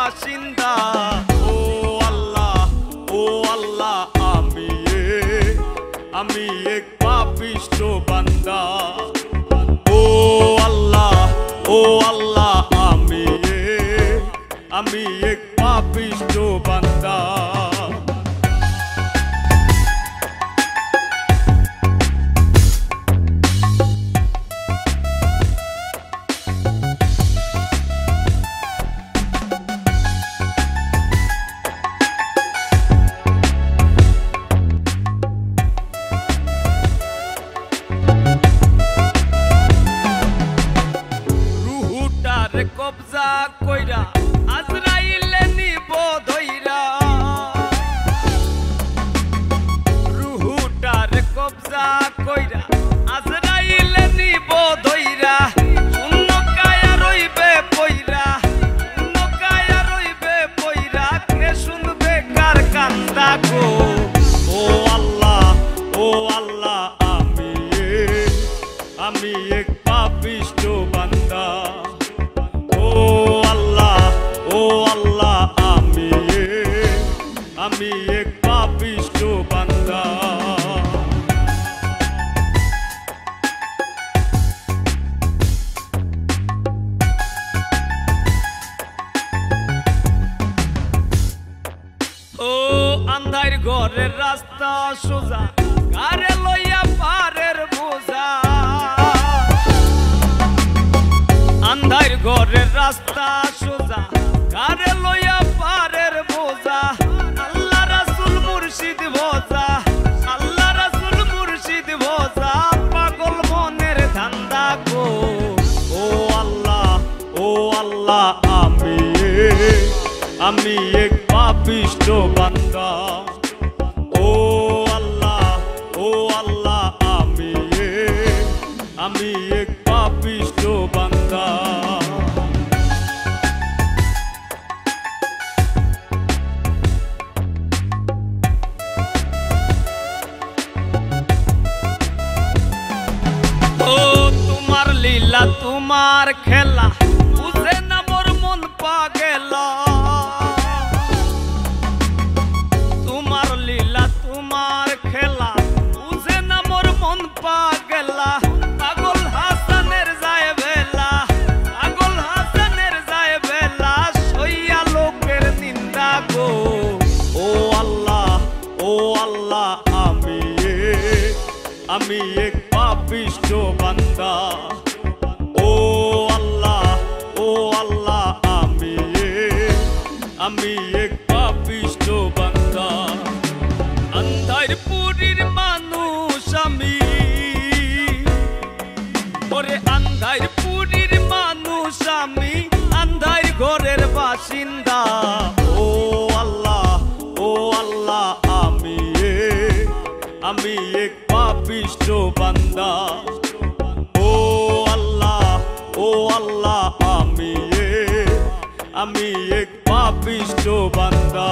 বাসিন্দা। ও আল্লাহ আমি এক পাপিষ্ঠ বান্দা। ও আল্লাহ আমি এক পাপিষ্ঠ বান্দা। কবজা কইরা আজরাইলে নিব ধইরা। রুহুটার কবজা কইরা আজরাইলে নিব ধইরা। শূন্য কায়া রইবে পইরা, শূন্য কায়া রইবে পইরা। কে শুনবে কার কান্দা গো? ও আল্লাহ আমি এক পাপিষ্ঠ বান্দা। ও আল্লাহ আমি এক পাপিষ্ঠ বান্দা। ও আন্ধার ঘরের রাস্তা সোজা, কারে লইয়া পারের বোঝা। আন্ধার ঘরের রাস্তা সোজা, কারে লইয়া পারের বোঝা। আল্লাহ রাসূল মুর্শিদ ভোজা, আল্লাহ রাসূল মুর্শিদ ভোজা। পাগল মনের ধান্দা গো। ও আল্লাহ আমি এক পাপিষ্ঠ বান্দা। ও আল্লাহ আমি এক পাপিষ্ঠ বান্দা। ও তোমার লীলা তোমার খেলা, বুঝে না মোর মন পাগলা। তোমার লীলা তোমার খেলা, বুঝে না মোর মন পাগলা। পাগল হাসানের যায় বেলা, পাগল হাসানের যায় বেলা। সইয়া লোকের নিন্দা গো। ও আল্লাহ আমি এক পাপিষ্ঠ বান্দা। ও আল্লাহ আমি এক পাপিষ্ঠ বান্দা। আন্ধার পুরীর মানুষ আমি, ওরে আন্ধার পুরীর মানুষ আমি, আন্ধার ঘরের বাসিন্দা। ও আল্লাহ আমি এক পাপিষ্ঠ বান্দা। ও আল্লাহ আমি এক পাপিষ্ঠ বান্দা।